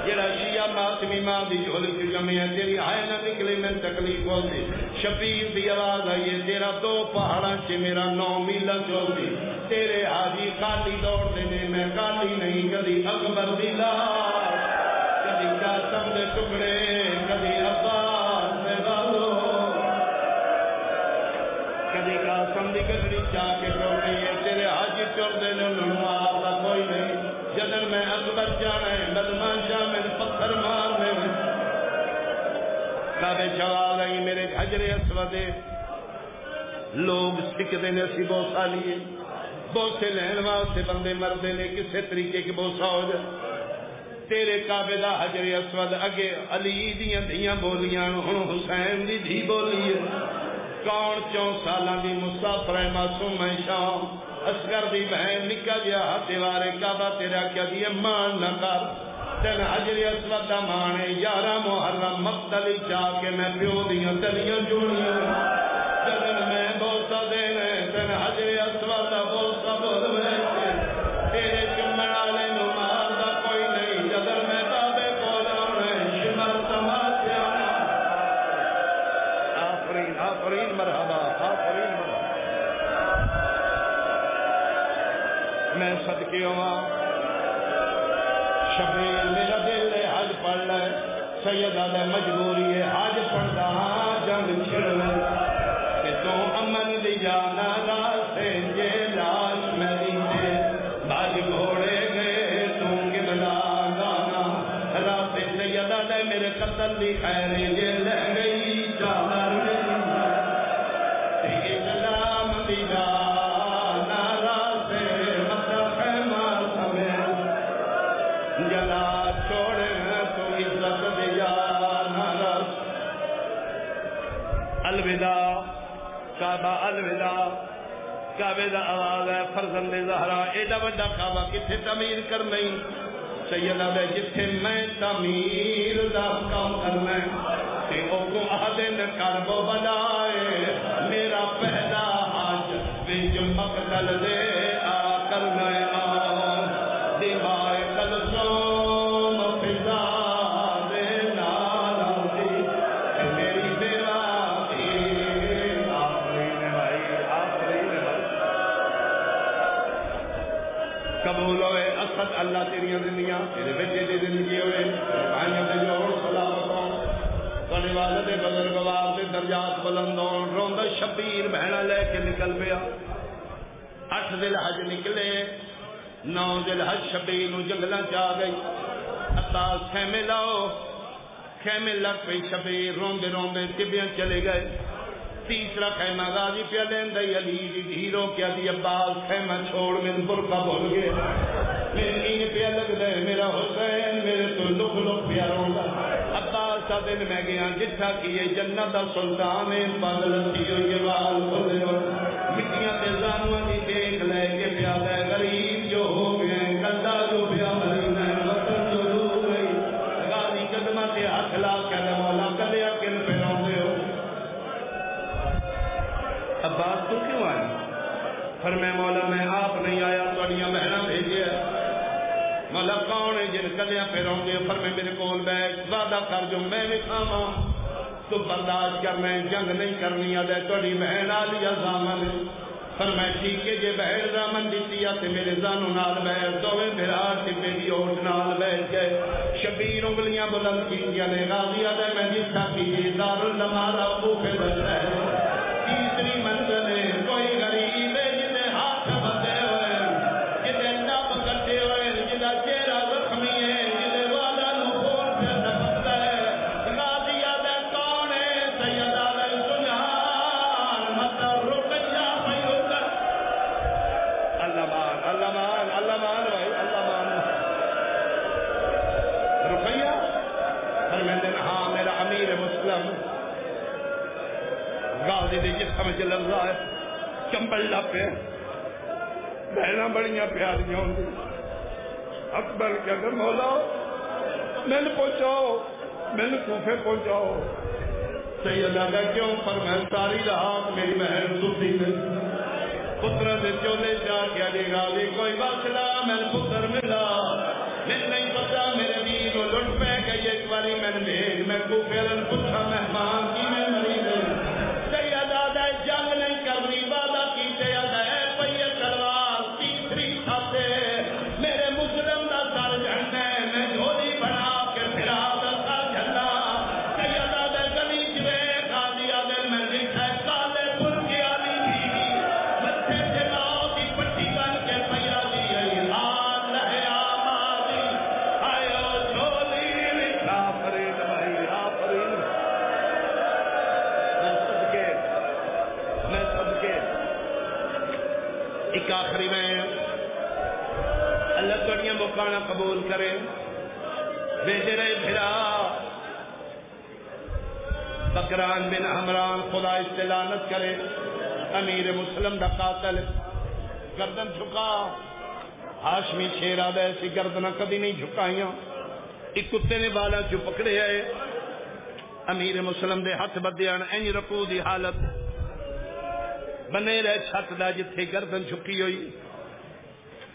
جڑا شیعہ ماتمی ماں دی جھولی کی جمی ہے تیری آئے نہ نکلے میں تکلیف ہوتی شفیع دی آواز آئیے تیرا 2 پہاڑاں چ میرا 9 میل چوتی تیرے حاجی خالی دوڑ دینے میں خالی نہیں کدی اکبر دی لاش کدی قاسم دے ٹکڑے کدی عباس دے بالو کدی قاسم دی گڈڑی چا کے ٹوڑی ہے تیرے حاجی ٹر دے نے مار دا کوئی نہیں جدن میں اکبر جانا ہے بدمان شاہ میں پتھر مارنے میں کعبے چوا گئی میرے حجر اسود لوگ سکھتے نے اسی بوسا لیے بوسے لین واسطے بندے مردے نے کسے طریقے کی بوسا ہو جائے تیرے کعبے دا حجر اسود اگے علی دیاں دھیاں بولیاں ہن حسین دی دھی بولی ہے کون 4 سالاں دی مسافر ہے معصوم ہے شام اصغر دی بہن نکا جیا دیوارے کعبہ تیرا کیا دیے مان نہ کر تین حجر اسود دا مانے 11 محرم مقتلی چاہ کے میں پیو دیاں تلیاں جوڑیاں جدن میں بوسا دینے تین حجر اسود دا بوسا بول میں تیرے چمن والے نو مار دا کوئی نہیں جدن میں بابے بولا میں شمر تماشا آفرین آفرین مرحبا آفرین مرحبا میں صدقے ہوا شبیر میرا دل ہے حج پڑھ لے سیدہ دے مجبوری ہے حج پڑھدا ہاں جنگ چھڑ لے جانا راستے یہ لاش میری ہے باج گھوڑے گئے تم قبلہ گانا راستے سیدہ لے میرے قتل دی خیر یہ لے گئی چادر میری ہے اسلام دی جانا راستے مطلب خیمہ سمیں جلا چھوڑے تو عزت دی جانا راستے الوداع کعبہ الوداع کعبے دا آواز ہے فرزند زہرا ایڈا بڑا کعبہ کتھے تعمیر کرنا سیدہ دے جتھے میں تعمیر دا کام کرنا تے او کو آدن کربو بلائے میرا پہلا حج وچ مقتل دے آ کرنا آن دیوائے کلثوم فضا دے نالا دی میری دیوا قبول ہوئے اسد اللہ تیری زندگیاں تیرے بچے دی زندگی ہوئے بھائیوں دے جوڑ سلامت ہوں تھوڑے والد بزرگوار دے درجات بلند ہوں روندہ شبیر بہنا لے کے نکل پیا 8 ذی الحج نکلے 9 ذی الحج شبیر نو جنگلاں چا گئی عباس خیمے لاؤ خیمے لگ پئی شبیر روندے روندے طبیاں چلے گئے تیسرا خیمہ غازی پہ لین دئی علی دی دھیروں کیا دی عباس خیمہ چھوڑ میں برقع بھول گئے میرے این پہ لگ دے میرا حسین میرے تو لکھ لکھ پیاروں گا عباس تا دن میں گیا جتھا کیے جنت سلطان بدل تیو یہ وال کھلے ہو مٹیاں تے زانوہ دی دیکھ لے کے پیادہ غریب جو ہو گئے کلدہ جو پیادہ ہے وطن جو دور گئی غازی قدمہ تے ہاتھ لا کے مولا کلیا کن پہ روندے ہو عباس تو کیوں آئے فرمائے مولا میں آپ نہیں آیا توڑیاں بہنہ بھیجے مولا کون ہے جن کلیاں پہ رہوں گے فرمائے میرے کول بیٹھ وعدہ کر جو میں بھی کھاما تو برداشت کرنا ہے جنگ نہیں کرنی آدھے توڑی بہن آلیا زامن فرمائے ٹھیک ہے جے بہن زامن دیتی آتے میرے زانو نال بیٹھ دوے بھرار ٹپے دی اوٹ نال بیٹھ گئے شبیر انگلیاں بلند کی نے غازی آدھے میں جسا کی دار المارا خوفے بچ ہے تیسری منزل ہے کوئی غریب ہے جنہیں ہاتھ بندے ہوئے جنہیں نب کٹے ہوئے جنہیں چہرہ زخمی ہے جنہیں والا نفور سے دفتا ہے غازی آدھے کون ہے سید آدھے سنیان مطلب رقیہ فیوکر اللہ مان بھائی اللہ مان رقیہ فرمیدن ہاں میرا امیر مسلم غازی دے جسم چ لفظ ہے چمبل لا پہ بہنا بڑیاں پیاریاں ہوں اکبر کیا کہ مولا میں نے پہنچاؤ میں نے کوفے پہنچاؤ سیدہ کا کیوں فرمائے ساری رات میری بہن سوتی نہیں پتر سے چولے جا کے علی غازی کوئی باسلا میں پتر ملا میں نہیں پتا میرے دین کو لٹ پہ گئی ایک باری میں نے بھیج میں کوفے لن پوچھا مہمان کی میں مری گئی جنگ نہیں کرنی وعدہ کیتے ہے پہیے تلوار تیسری چھاتے میرے مسلم دا سر جھڑنا ہے میں جھولی بنا کے پھرا دا سر جھڑنا سیدہ دے گلی جوے غازی آدھے میں لکھا ہے کالے پور کی آلی بھی مچھے جناؤ کی پٹی بن کے پہیا دی ہے آن رہے آمادی آئیو جھولی لکھا فرید بھائی آفرین ایک آخری میں اللہ تڑیاں مکانا قبول کرے بیٹے رہے بھرا بکران بن حمران خدا استلانت کرے امیر مسلم دا قاتل گردن جھکا ہاشمی شیر آدھا ایسی گردنہ کبھی نہیں جھکائیاں ایک کتے نے بالا جو پکڑے ہے امیر مسلم دے ہاتھ بدیان این رکو دی حالت بنے رہے چھت دا جتھے گردن چھکی ہوئی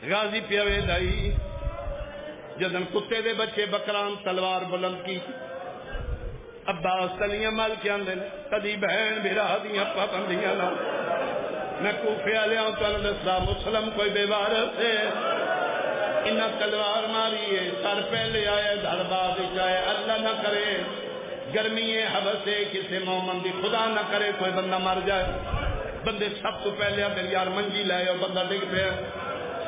غازی پیوے دائی جدن کتے دے بچے بکران تلوار بلند کی عباس تلیاں مل کے آندے کدی بہن بھرا دیاں پابندیاں لا میں کوفے والے آؤں تو اللہ مسلم کوئی بے وارث ہے انہاں تلوار ماری ہے سر پہلے آئے دھڑ بعد جائے اللہ نہ کرے گرمی حبس ہے کسی مومن دی خدا نہ کرے کوئی بندہ مر جائے بندے سب تو پہلے آدھے یار منجی لے آؤ بندہ ڈگ پیا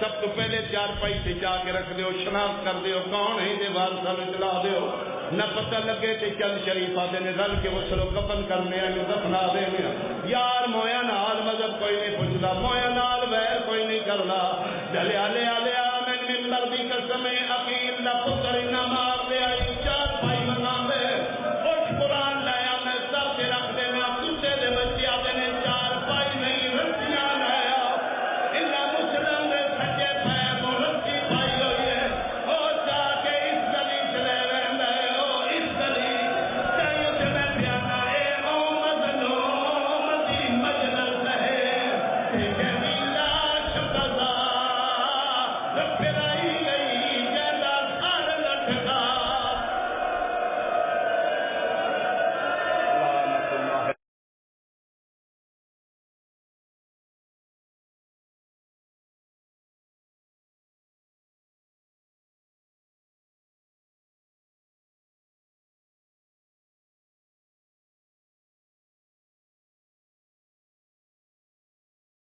سب تو پہلے 4 پیسے جا کے رکھ دیو شناخت کر دیو کون ہے یہ وارثہ میں چلا دیو نہ پتہ لگے کہ چند شریف آدھے نے رل کے غسل و کفن کرنے ہیں دفنا دینے یار مویا نال مذہب کوئی نہیں پوچھتا مویا نال ویر کوئی نہیں کرنا جلے